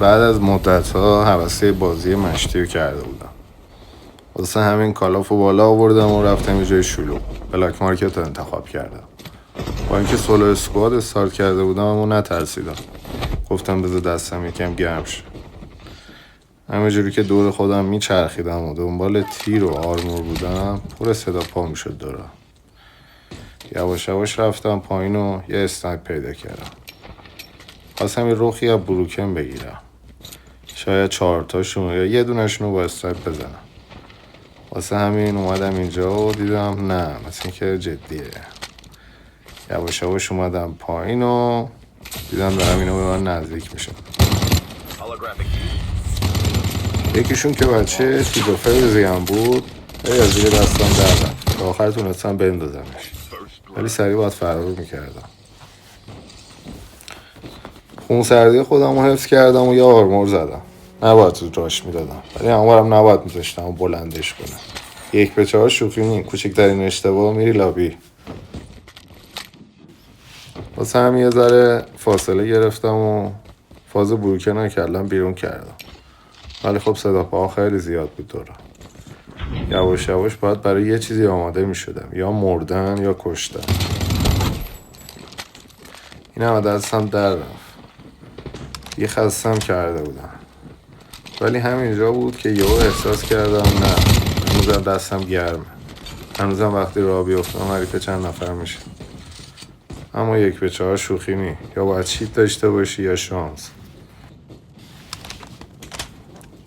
بعد از مدت‌ها هوسه بازی مشتی رو کرده بودم. واسه همین کالافو بالا آوردم و رفتم یه جای شلوغ. بلک مارکت رو انتخاب کردم. با اینکه سولو اسکواد استارت کرده بودم اما نترسیدم. گفتم بذار دستم یکم گرم شه. همه جوری که دور خودم میچرخیدم و دنبال تیر و آرمور بودم پر صدا پا میشد دورم. یواش یواش رفتم پایین و یه اسنایپ پیدا کردم. خواستم یه رخی از بروکن بگیرم. شاید 4 تاشون یا یه دونشون رو با اسنایپ بزنم. واسه همین اومدم اینجا و دیدم نه مثل این که جدیه. یواش یواش اومدم پایین و دیدم دارم اینو به من نزدیک میشه. یکیشون که بچه سیزوفرزی هم بود از زیر دستم در رفت. تا آخر تونستم بندازمش، ولی سریع باید فرار میکردم. خونسردی خودم رو حفظ کردم و یه آرمور زدم. نباید تو راش میدادم، ولی هموارم نباید میذاشتم و بلندش کنم. 1-4 شوخی نیم. کوچکترین اشتباه میری لابی. واسه هم یه ذره فاصله گرفتم و فاز بروکن رو کلم بیرون کردم. ولی خب صدا پاها خیلی زیاد بود دورم. یواش یواش باید برای یه چیزی آماده می شدم، یا مردن یا کشتن. این هم دستم در رفت. یه خستم کرده بودم، ولی همینجا بود که یهو احساس کردم نه، هنوزم دستم گرمه. هنوزم وقتی راه بیفتم حریف چند نفر میشه. اما 1-4 شوخی نی. یا باید چیت داشته باشی یا شانس.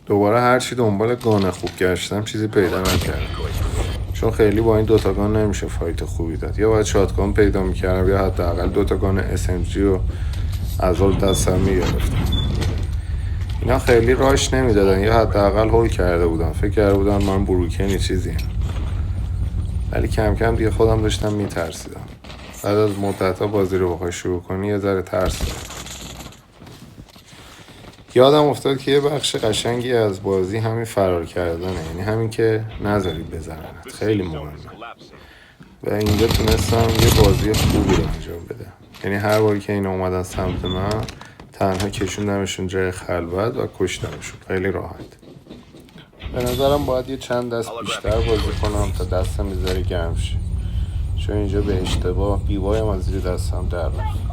دوباره هرچی دنبال گان خوب گشتم چیزی پیدا نکردم، چون خیلی با این دوتا گان نمیشه فایت خوبی داد. یا باید شاتگان پیدا میکردم یا حداقل 2 تا گان SMG رو از اول دستم میگرفتم. اینا خیلی راش نمیدادن یا حداقل هول کرده بودن. فکر کرده بودن من بروکنی چیزی، ولی کم کم دیگه خودم داشتم میترسیدم. بعد از مدت‌ها بازی رو بخوای شروع کنی یه ذره ترس داره. یادم افتاد که یه بخش قشنگی از بازی همین فرار کردنه، یعنی همین که نذاری بزننت. خیلی مهمه. و اینجا تونستم یه بازی خوبی رو انجام بده. یعنی هر باری که اینا اومدن سمت من تنها کشوندمشون جای خلوت و کشتمشون خیلی راحت. به نظرم باید یه چند دست بیشتر بازی کنم تا دستم بذاره گرم شه، چون اینجا به اشتباه بیوایم از زیر دستم در رفت.